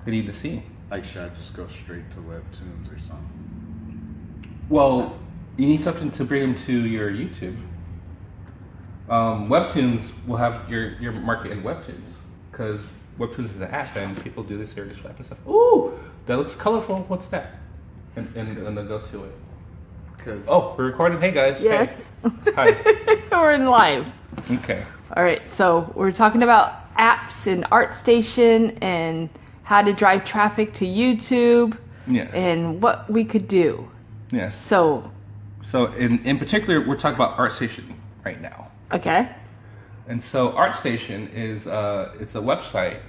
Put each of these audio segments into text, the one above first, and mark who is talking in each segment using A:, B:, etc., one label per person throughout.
A: they need to see.
B: Like, should I just go straight to Webtoons or something?
A: Well, you need something to bring them to your YouTube. Webtoons will have your market in Webtoons because Webtoons is an app and people do this here, app and stuff. Ooh, that looks colorful. What's that? And then go to it. Oh, we're recording. Hey guys.
C: Yes.
A: Hey. Hi.
C: We're in live.
A: Okay.
C: All right. So we're talking about apps in ArtStation and how to drive traffic to YouTube.
A: Yes.
C: And what we could do.
A: Yes.
C: So
A: in particular, we're talking about ArtStation right now.
C: Okay.
A: And so ArtStation is it's a website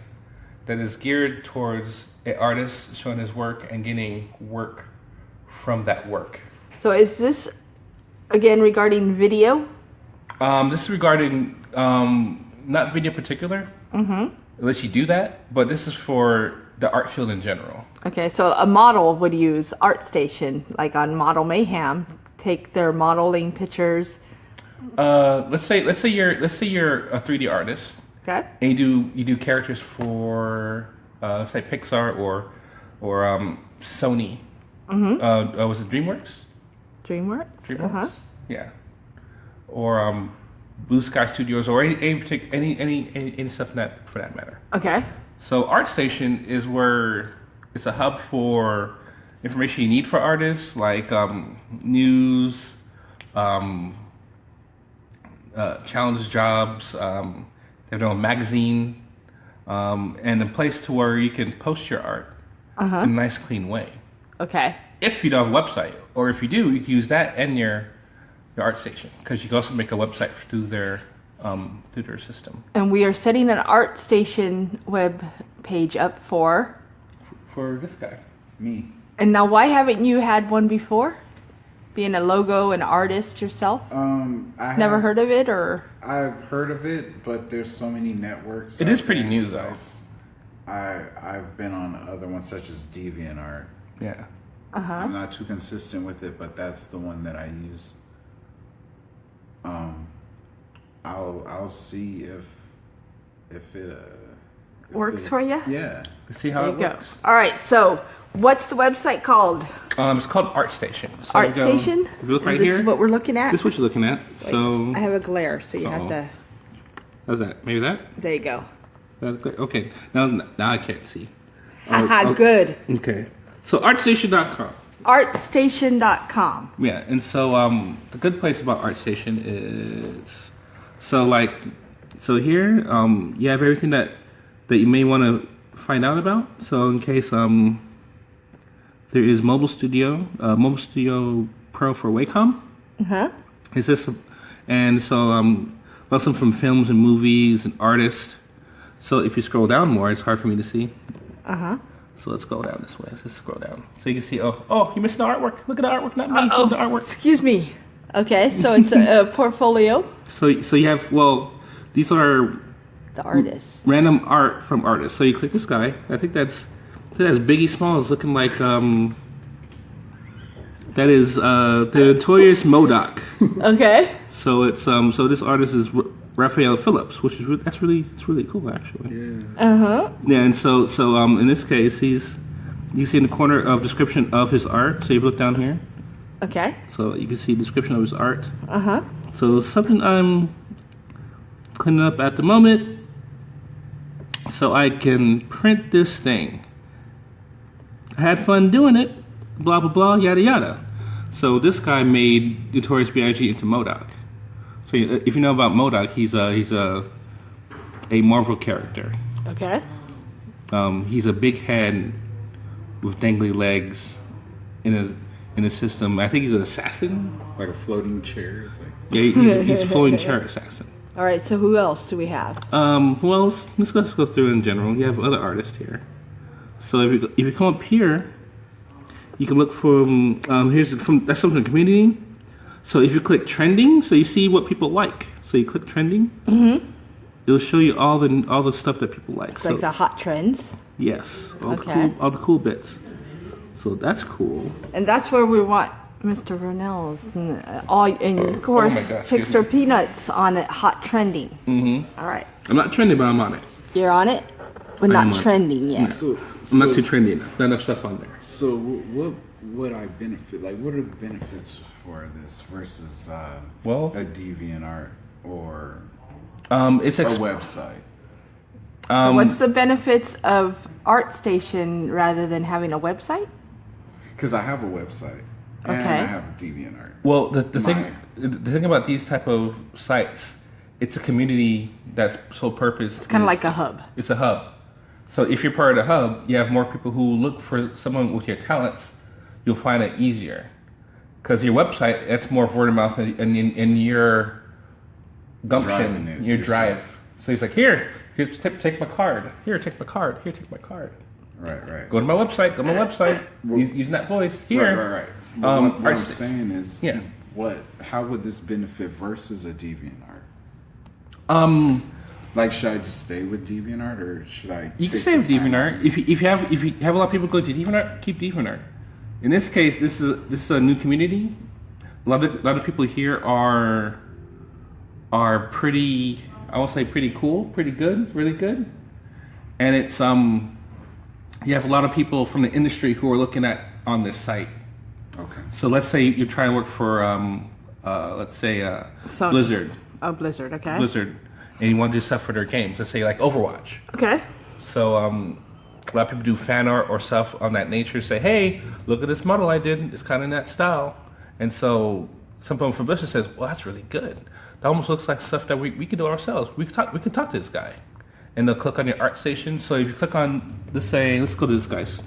A: that is geared towards an artist showing his work and getting work from that work.
C: So is this again regarding video?
A: This is regarding not video in particular, unless you do that, but this is for the art field in general.
C: Okay, so a model would use ArtStation, like on Model Mayhem, take their modeling pictures.
A: Let's say you're a 3D artist.
C: Okay.
A: And you do characters for say Pixar or Sony. Was it DreamWorks?
C: DreamWorks.
A: Yeah. Or Blue Sky Studios or any stuff for that matter.
C: Okay.
A: So ArtStation is where it's a hub for information you need for artists, like news, challenge jobs. They have their own magazine, and a place to where you can post your art in a nice, clean way.
C: Okay.
A: If you don't have a website, or if you do, you can use that in your ArtStation because you can also make a website through their system.
C: And we are setting an ArtStation web page up for
A: this guy.
B: Me.
C: And now, why haven't you had one before? Being a logo and artist yourself? Never heard of it, or?
B: I've heard of it, but there's so many networks.
A: It is pretty new, though.
B: I've been on other ones such as DeviantArt.
A: Yeah.
B: I'm not too consistent with it, but that's the one that I use. I'll see if it
C: Works for you?
B: Yeah.
A: Let's see how it works.
C: All right. So, what's the website called?
A: It's called ArtStation. So
C: ArtStation.
A: If you look right
C: This
A: here.
C: is what we're looking at.
A: This is what you're looking at.
C: Wait,
A: So
C: I have a glare, so you have to.
A: How's that? Maybe that?
C: There you go.
A: Okay. Now I can't see.
C: Haha, good.
A: Okay. So ArtStation.com.
C: ArtStation.com.
A: Yeah, and so the good place about ArtStation is so here you have everything that you may want to find out about. So in case there is Mobile Studio Pro for Wacom. Is this and so also from films and movies and artists. So if you scroll down more, it's hard for me to see. So let's go down this way. Let's just scroll down. So you can see, oh, you're missing the artwork. Look at the artwork, not me. Look at the artwork.
C: Excuse me. Okay, so it's a portfolio.
A: So you have, these are
C: the artists.
A: Random art from artists. So you click this guy. I think that's Biggie Smalls looking like that is the Notorious MODOK.
C: Okay.
A: So it's so this artist is Raphael Phillips, which is it's really cool actually.
B: Yeah.
A: Yeah, and so in this case you see in the corner of description of his art. So you look down here.
C: Okay.
A: So you can see description of his art. So something I'm cleaning up at the moment, so I can print this thing. I had fun doing it. Blah blah blah. Yada yada. So this guy made Notorious B.I.G. into MODOK. So if you know about MODOK, he's a Marvel character.
C: Okay.
A: He's a big head with dangly legs in a system. I think he's an assassin.
B: Like a floating chair. It's like...
A: Yeah, he's a floating chair assassin.
C: All right. So who else do we have?
A: Well, let's go through in general. You have other artists here. So if you come up here, you can look from that's something from the community. So if you click trending, so you see what people like. So you click trending. It'll show you all the stuff that people like.
C: It's like the hot trends.
A: Yes.
C: Okay.
A: All the cool bits. So that's cool.
C: And that's where we want Mr. Ronell's and of course Pixar Peanuts on it, hot trending. All right.
A: I'm not trending, but I'm on it.
C: You're on it? but
A: I am
C: not
A: on-
C: trending yet.
B: So,
A: I'm not too trendy enough. Not enough stuff on there.
B: So what would I benefit? Like, what are the benefits for this versus
A: Well,
B: a DeviantArt or
A: it's
B: a website?
C: What's the benefits of ArtStation rather than having a website?
B: Because I have a website and
C: Okay.
B: I have a DeviantArt.
A: Well, the thing about these type of sites, it's a community that's sole purpose.
C: It's kind of like a hub.
A: It's a hub. So if you're part of the hub, you have more people who look for someone with your talents. You'll find it easier because your website, it's more word of mouth and your
B: Driving
A: gumption,
B: it
A: your
B: yourself.
A: drive. So he's like, here, take my card. Here, take my card. Here, take my card.
B: Right.
A: Go to my website. Go to my website. Using that voice here.
B: Right. But what I'm
A: Artstation.
B: saying is,
A: Yeah.
B: how would this benefit versus a DeviantArt?
A: Um,
B: Like, should I just stay with DeviantArt or should I?
A: You can
B: take
A: stay with
B: the time?
A: DeviantArt. If you have a lot of people go to DeviantArt, keep DeviantArt. In this case, this is a new community. A lot of people here are pretty. I will say pretty cool, pretty good, really good. And it's you have a lot of people from the industry who are looking at on this site.
B: Okay.
A: So let's say you're trying to work for let's say
C: Sony.
A: Blizzard,
C: Blizzard, okay.
A: Blizzard, and you want to do stuff for their games. Let's say like Overwatch.
C: Okay.
A: So a lot of people do fan art or stuff on that nature. Say, hey, look at this model I did. It's kind of in that style. And so someone from Blizzard says, well, that's really good. That almost looks like stuff that we can do ourselves. We can talk to this guy. And they'll click on your ArtStation. So if you click on, let's go to this guy's.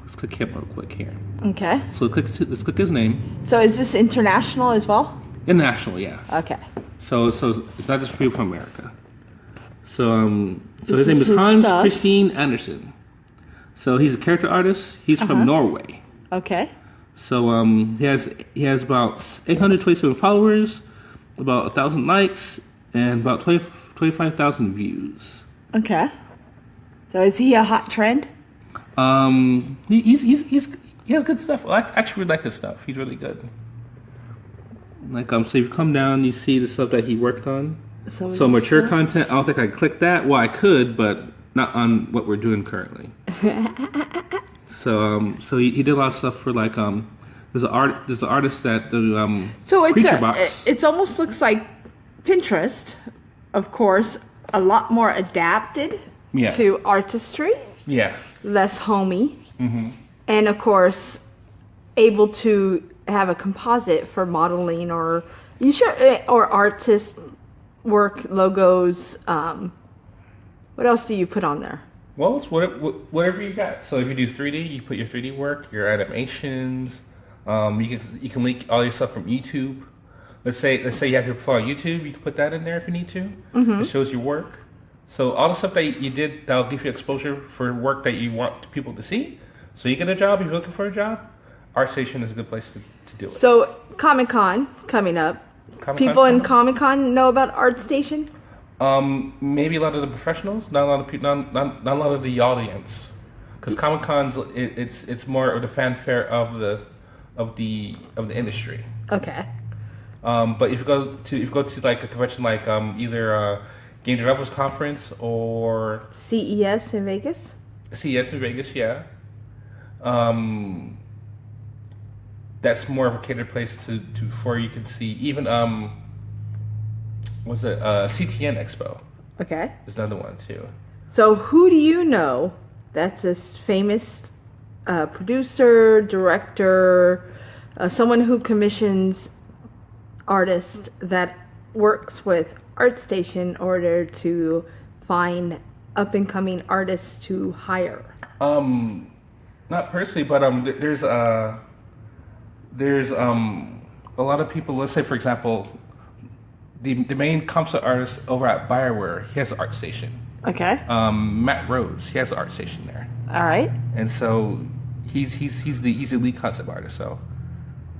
A: Let's click him real quick here.
C: Okay.
A: So let's click his name.
C: So is this international as well?
A: International, yeah.
C: Okay.
A: So it's not just for people from America. So
C: This
A: his name
C: is
A: is
C: his
A: Hans
C: stuff.
A: Christian Andersen. So he's a character artist. He's from Norway.
C: Okay.
A: So he has about 827 followers, about 1,000 likes, and about 25,000 views.
C: Okay. So is he a hot trend?
A: He has good stuff. I actually really like his stuff. He's really good. Like so if you come down, you see the stuff that he worked on. So mature content. I don't think I clicked that. Well, I could, but not on what we're doing currently. So he did a lot of stuff for like there's an artist that do
C: So
A: Creature Box.
C: it's almost looks like Pinterest, of course, a lot more adapted
A: Yeah.
C: to artistry,
A: Yeah.
C: less homey, and of course, able to have a composite for modeling or artist work logos. What else do you put on there?
A: Well, it's whatever you got. So if you do 3D, you put your 3D work, your animations. You can link all your stuff from YouTube. Let's say you have your profile on YouTube. You can put that in there if you need to. It shows your work. So all the stuff that you did, that'll give you exposure for work that you want people to see. So you get a job. If you're looking for a job, ArtStation is a good place to do it.
C: So Comic-Con coming up.
A: Comic-Con's
C: People in
A: coming?
C: Comic-Con know about ArtStation?
A: Maybe a lot of the professionals, not a lot of people, not a lot of the audience, because Comic-Con's it's more of the fanfare of the industry.
C: Okay.
A: But if you go to like a convention like either Game Developers Conference or
C: CES in Vegas?
A: CES in Vegas, yeah. That's more of a catered place to for you can see even was it CTN Expo?
C: Okay.
A: There's another one too.
C: So who do you know that's a famous producer, director, someone who commissions artists that works with ArtStation in order to find up and coming artists to hire?
A: Not personally, but there's a lot of people. Let's say, for example, the main concept artist over at BioWare, he has an ArtStation.
C: Okay.
A: Matt Rhodes, he has an ArtStation there,
C: All right.
A: and so he's the lead concept artist.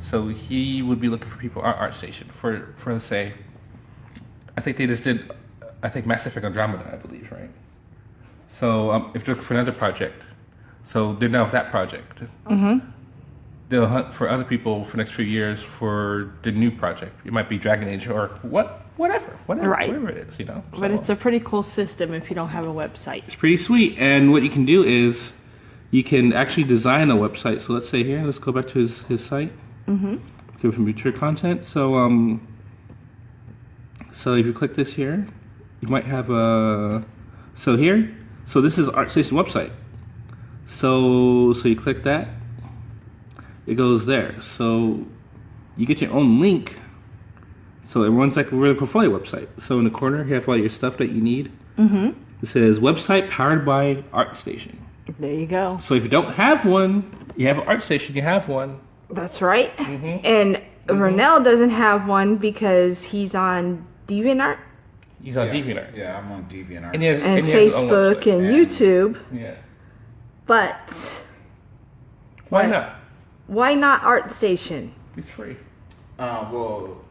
A: So he would be looking for people on ArtStation for let's say, I think they just did, Mass Effect Andromeda, I believe, right? So if you're looking for another project, so they're done with that project. they'll hunt for other people for the next few years for the new project. It might be Dragon Age or whatever,
C: Right.
A: whatever it is, you know.
C: But
A: So,
C: it's a pretty cool system if you don't have a website.
A: it's pretty sweet. And what you can do is you can actually design a website. So let's say here, let's go back to his site. Mm-hmm. Give him future content. So so if you click this here, you might have a so this is ArtStation website. So you click that, it goes there. So you get your own link. So it runs like a real portfolio website. So in the corner, you have all your stuff that you need. Mm-hmm. It says website powered by ArtStation.
C: There you go.
A: So if you don't have one, you have an ArtStation, you have one.
C: That's right. And Ronell doesn't have one because he's on DeviantArt
A: He's on DeviantArt.
B: Yeah, I'm on DeviantArt.
A: And, he has,
C: and
A: he has his own
C: Facebook
A: website.
C: and YouTube.
A: Yeah.
C: But
A: Why not?
C: why not ArtStation?
A: It's free.
B: Well,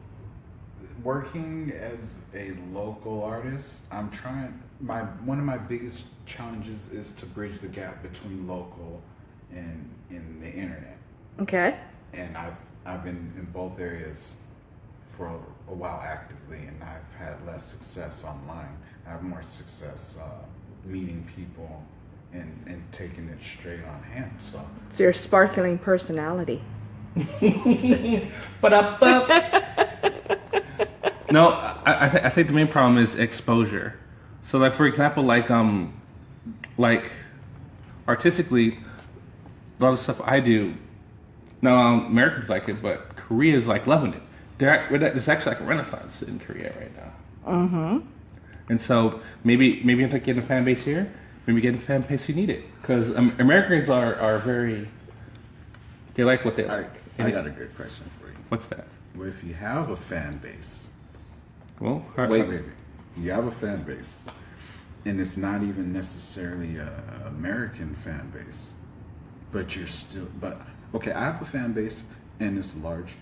B: working as a local artist, I'm trying. One of my biggest challenges is to bridge the gap between local and in the internet.
C: Okay.
B: And I've been in both areas for a while actively, and I've had less success online. I have more success meeting people and taking it straight on hand. So
C: It's your sparkling personality.
A: No, I think the main problem is exposure. So, like for example, like artistically, a lot of stuff I do. Now, Americans like it, but Korea's like loving it. There's actually like a renaissance in Korea right now. Mm-hmm. And so maybe if I get a fan base here, maybe get a fan base you need it, because Americans are very, they like what they like.
B: I got a good question for you.
A: What's that?
B: Well, if you have a fan base,
A: Well,
B: wait. You have a fan base, and it's not even necessarily a American fan base, but okay, I have a fan base, and it's large.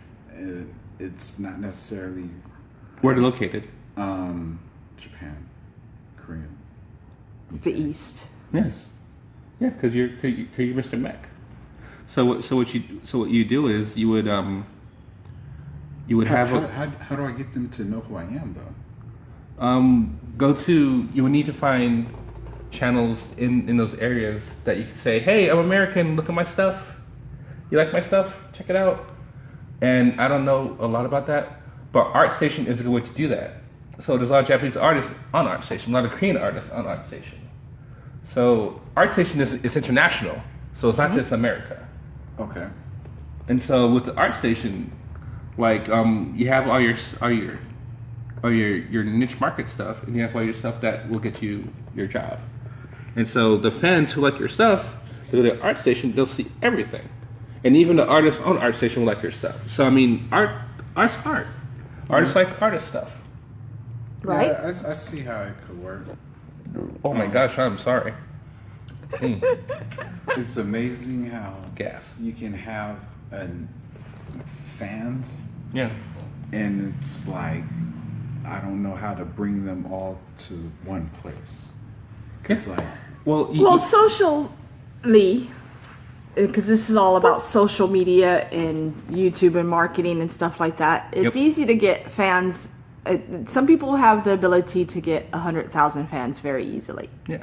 B: It's not necessarily
A: Where they're located?
B: Japan, Korea.
C: The East.
A: Yes. Yeah, because you're Mr. Mech. So what you do is you would have
B: How do I get them to know who I am, though?
A: you would need to find channels in those areas that you can say, hey, I'm American, look at my stuff. You like my stuff? Check it out. And I don't know a lot about that, but ArtStation is a good way to do that. So there's a lot of Japanese artists on ArtStation, a lot of Korean artists on ArtStation. So ArtStation is international, so it's not just America.
B: Okay.
A: And so with the ArtStation, like you have all your niche market stuff, and you have all your stuff that will get you your job. And so the fans who like your stuff, they go to ArtStation, they'll see everything, and even the artists on ArtStation will like your stuff. So I mean, art's art. Artists like artist stuff.
C: Right?
B: Yeah, I see how it could work.
A: Oh my gosh, I'm sorry.
B: It's amazing how
A: Gas.
B: you can have fans,
A: Yeah.
B: and it's like I don't know how to bring them all to one place. It's like
A: Well,
C: Well, socially, because this is all about social media and YouTube and marketing and stuff like that, it's
A: Yep.
C: easy to get fans. Some people have the ability to get 100,000 fans very easily.
A: yeah.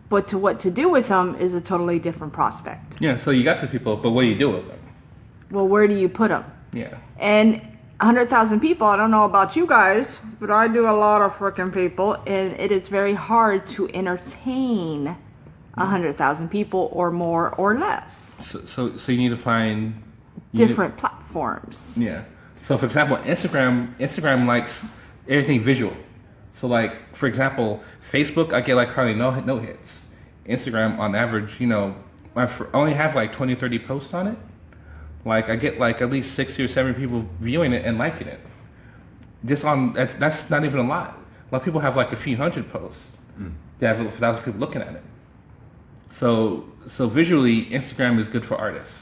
C: But what to do with them is a totally different prospect.
A: Yeah, so you got the people, but what do you do with them?
C: Well, where do you put them?
A: Yeah.
C: And 100,000 people, I don't know about you guys, but I do a lot of freaking people, and it is very hard to entertain 100,000 people or more or less.
A: So you need to find
C: Different platforms.
A: Yeah. So for example, Instagram likes everything visual. So like for example, Facebook, I get like hardly no hits. Instagram, on average, I only have like 20 or 30 posts on it. Like I get like at least 60 or 70 people viewing it and liking it. That's not even a lot. A lot of people have like a few hundred posts. They have 1,000 people looking at it. So visually, Instagram is good for artists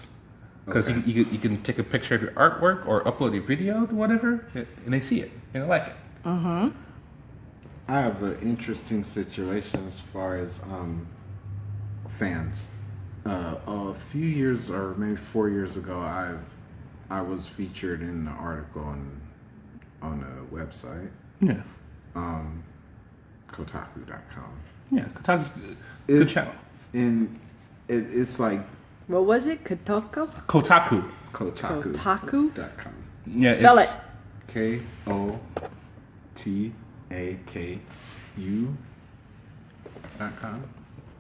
A: because
B: Okay.
A: you can take a picture of your artwork or upload your video to whatever, and they see it and they like it.
B: I have an interesting situation as far as fans. A few years or maybe 4 years ago, I was featured in the article on a website,
A: Yeah.
B: Kotaku.com.
A: Yeah. Kotaku's good channel.
B: And it's like
C: What was it? Kotoko?
A: Kotaku.
C: Kotaku?
B: Kotaku.com.
A: Yeah.
C: Spell it.
B: Kotaku.com.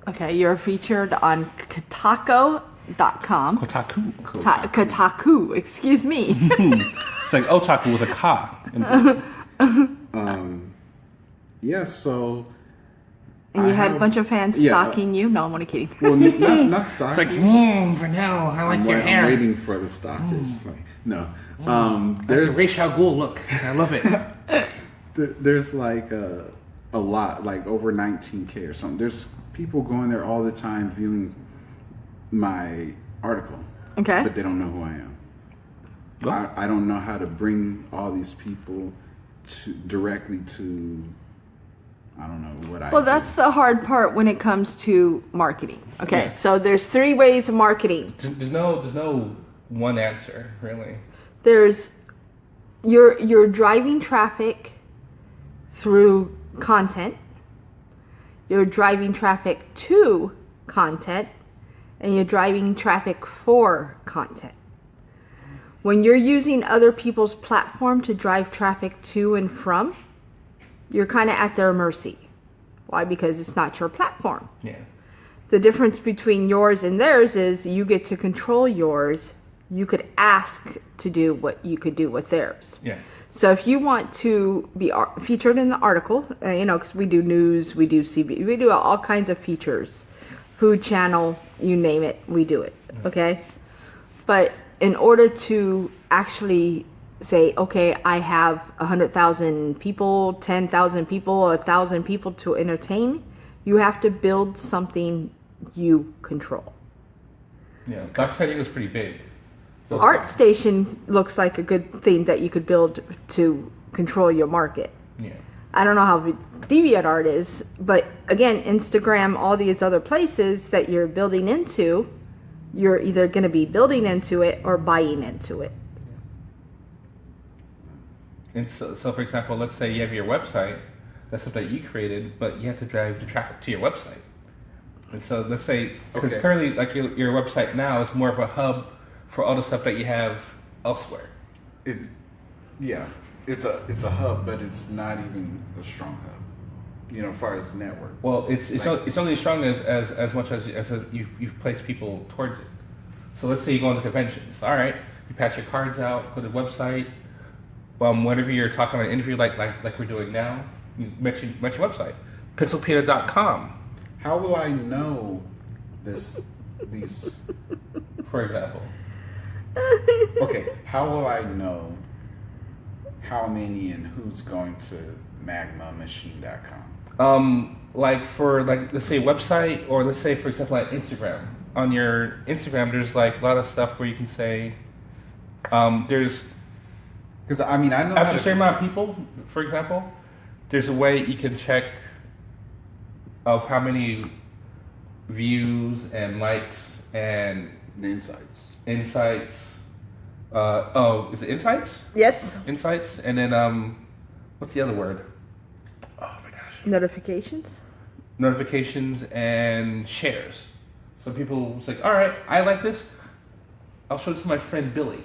C: Okay, you're featured on Kotaku.com.
A: Kotaku.
C: Kotaku, excuse me.
A: It's like otaku with a ka.
B: Yeah, so
C: And you
B: I
C: had a
B: have-
C: bunch of fans
B: yeah.
C: stalking you. No, I'm only kidding.
B: well, not
A: It's
B: stalking.
A: like, for now, I like your
B: I'm
A: hair.
B: waiting for the stalkers. Like, no,
A: There's
B: there's
A: Ra's al Ghul look. I love it.
B: there's like a lot, like over 19K or something. There's people going there all the time viewing my article,
C: Okay.
B: but they don't know who I am.
A: Well.
B: I don't know how to bring all these people directly to. I don't know what I.
C: Well,
B: do.
C: that's the hard part when it comes to marketing. Okay,
A: Yeah.
C: so there's 3 ways of marketing.
A: There's no one answer really.
C: There's you're driving traffic through content. You're driving traffic to content, and you're driving traffic for content. When you're using other people's platform to drive traffic to and from, you're kind of at their mercy. Why? Because it's not your platform.
A: Yeah.
C: The difference between yours and theirs is you get to control yours. You could ask to do what you could do with theirs.
A: Yeah.
C: So if you want to be featured in the article, because we do news, we do CB, we do all kinds of features, Food Channel, you name it, we do it. Okay, but in order to actually say, okay, I have 100,000 people, 10,000 people, 1,000 people to entertain, you have to build something you control.
A: Yeah. Doc Setting was pretty big. So
C: ArtStation looks like a good thing that you could build to control your market.
A: Yeah.
C: I don't know how DeviantArt is, but again, Instagram, all these other places that you're building into, you're either going to be building into it or buying into it.
A: And so, for example, let's say you have your website, that's stuff that you created, but you have to drive the traffic to your website. And so let's say, because
B: Okay.
A: currently, like your website now is more of a hub for all the stuff that you have elsewhere.
B: It's a hub, but it's not even a strong hub. You know, as far as network.
A: Well, it's
B: Like-
A: only as strong as much as you've placed people towards it. So let's say you go into conventions. All right, you pass your cards out, put a website. Whenever you're talking on an interview like we're doing now, you mention your website, pixelpeter.com,
B: How will I know these?
A: for example.
B: Okay, how will I know how many and who's going to magmamachine.com?
A: Like for let's say website, or let's say for example like Instagram. On your Instagram, there's like a lot of stuff where you can say, there's
B: Because I mean, I know how
A: after a
B: to.
A: certain amount of people, for example, there's a way you can check of how many views and likes and
B: The insights.
A: insights. Is it insights?
C: Yes.
A: Insights, and then what's the other word? Oh my gosh.
C: Notifications.
A: Notifications and shares. So people was like, all right, I like this. I'll show this to my friend Billy.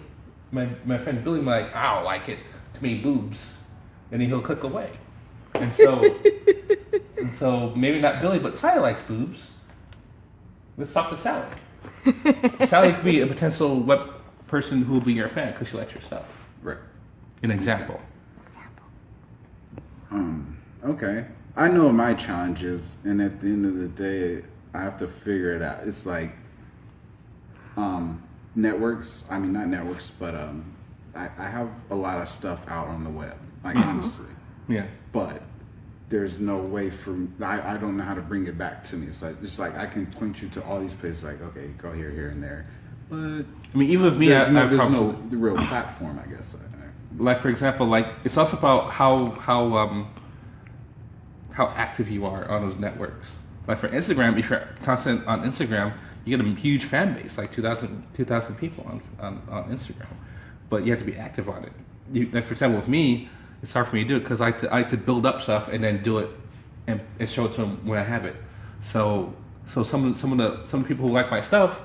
A: My friend Billy might like, I don't like it. Too many boobs. And then he'll click away. And so maybe not Billy, but Sally likes boobs. Let's talk to Sally. Sally could be a potential web person who will be your fan because she likes your stuff.
B: Right.
A: An example.
B: Okay. I know what my challenge is, and at the end of the day, I have to figure it out. It's like networks. I mean, not networks, but I have a lot of stuff out on the web. Like honestly,
A: Yeah.
B: but there's no way for I don't know how to bring it back to me. It's like I can point you to all these places. Like okay, go here, here, and there. But
A: I mean, even with me,
B: there's
A: I
B: no
A: probably,
B: real platform. I guess.
A: like for example, like it's also about how active you are on those networks. Like for Instagram, if you're constant on Instagram, you you get a huge fan base, like 2,000 people on Instagram, but you have to be active on it. Like for example, with me, it's hard for me to do it because I like to build up stuff and then do it and show it to them when I have it. So some people who like my stuff,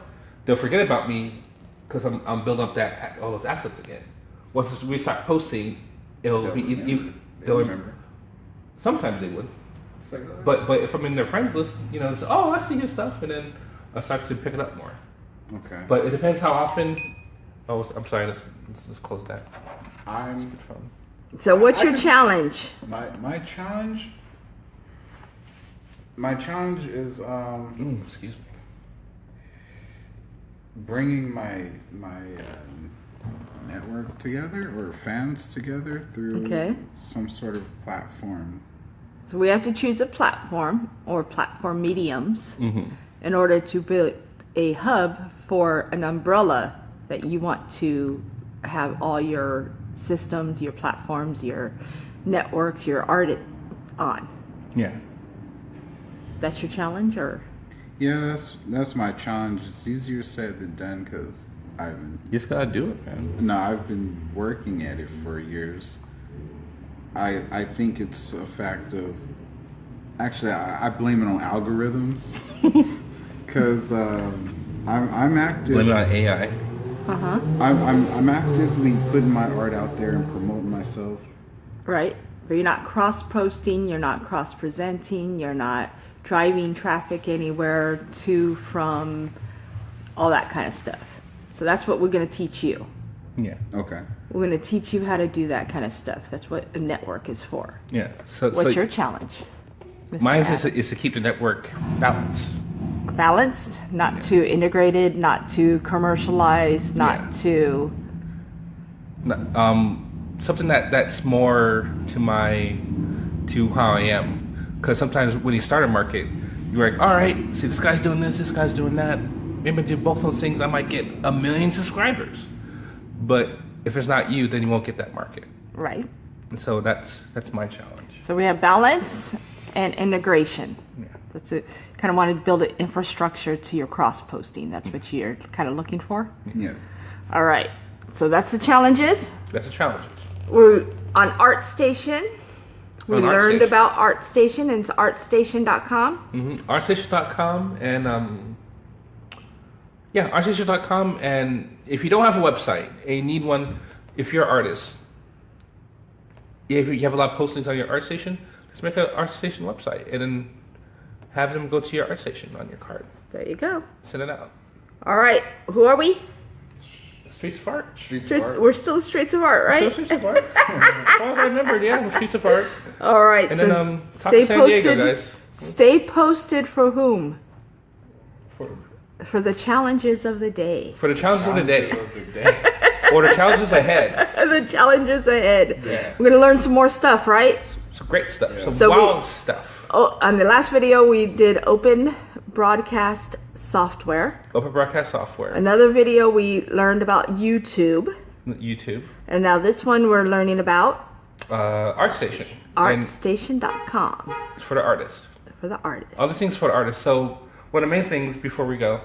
A: they'll forget about me because I'm building up all those assets again. Once we start posting, they'll
B: remember.
A: Sometimes they would.
B: It's like,
A: But if I'm in their friends list, it's, oh, I see his stuff, and then I start to pick it up more.
B: okay.
A: But it depends how often. Oh, I'm sorry. Let's close that.
B: I'm
C: So what's your challenge?
B: my challenge. My challenge is
A: Excuse me.
B: bringing my network together or fans together through
C: Okay.
B: some sort of platform.
C: So we have to choose a platform or platform mediums
A: Mm-hmm.
C: in order to build a hub for an umbrella that you want to have all your systems, your platforms, your networks, your art on.
A: Yeah.
C: That's your challenge, or?
B: Yeah, that's my challenge. It's easier said than done because
A: You just gotta do it, man.
B: I've been working at it for years. I think it's a fact of, actually I blame it on algorithms because I'm active.
A: Blame it on AI.
B: I'm actively putting my art out there and promoting myself.
C: Right. But you're not cross-posting, you're not cross-presenting, you're not driving traffic anywhere to, from, all that kind of stuff. So that's what we're going to teach you.
A: Yeah.
B: Okay.
C: We're going to teach you how to do that kind of stuff. That's what a network is for.
A: Yeah. So
C: What's your challenge? Mr.
A: mine
C: Adam?
A: is to keep the network balanced.
C: Balanced, not too integrated, not too commercialized, not
A: Yeah.
C: too...
A: Something that's more to how I am. Because sometimes when you start a market, you're like, all right, see, this guy's doing this guy's doing that. Maybe I do both those things, I might get 1 million subscribers. But if it's not you, then you won't get that market.
C: Right.
A: And so that's my challenge.
C: So we have balance and integration.
A: Yeah.
C: That's it. Kind of want to build an infrastructure to your cross-posting. That's what you're kind of looking for.
B: Yes.
C: All right. So that's the challenges.
A: That's a challenge.
C: We're on ArtStation. We
A: On
C: learned
A: ArtStation.
C: about ArtStation, and it's artstation.com.
A: Artstation.com and artstation.com, and if you don't have a website and you need one, if you're an artist, if you have a lot of postings on your ArtStation, just make an ArtStation website and then have them go to your ArtStation on your card.
C: There you go.
A: Send it out.
C: All right. Who are we?
A: Streets of Art.
B: Streets of
C: Streets,
B: Art.
C: we're still Streets of Art, right?
A: Streets of Art. Well, I remembered, yeah, Streets of Art.
C: All right.
A: And
C: so
A: then talk to San Diego, guys.
C: Stay posted for whom?
A: For
C: For the challenges of the day.
A: the challenges of the day.
B: Of the day.
A: Or the challenges ahead.
C: The challenges ahead.
A: Yeah.
C: We're going to learn some more stuff, right?
A: Some great stuff.
B: Yeah.
A: Some
C: So
A: wild stuff.
C: Oh, on the last video, we did open broadcast software.
A: Open broadcast software.
C: Another video, we learned about YouTube.
A: YouTube.
C: And now this one, we're learning about
A: ArtStation. And
C: artstation.com
A: it's for the artists.
C: for the artists.
A: Other things for the artists. So one of the main things before we go,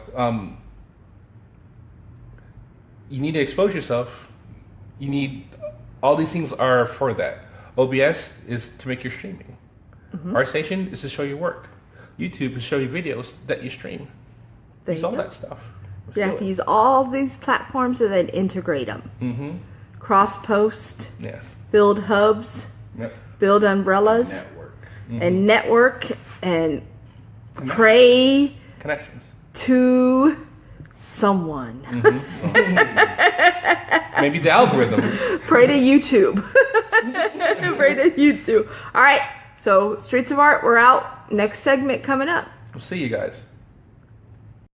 A: you need to expose yourself. You need, all these things are for that. OBS is to make your streaming. ArtStation is to show your work. YouTube is to show you videos that you stream.
C: There
A: Use
C: you
A: all
C: go.
A: that stuff. Let's
C: You
A: do
C: have to
A: it.
C: use all these platforms and then integrate them.
A: Mm-hmm.
C: Cross post,
A: Yes.
C: build hubs,
A: Yep.
C: build umbrellas,
B: Network.
C: and network, and pray
A: Connections.
C: to someone.
A: Maybe the algorithm.
C: Pray to YouTube. Pray to YouTube. All right. So Streets of Art, we're out. Next segment coming up.
A: We'll see you guys.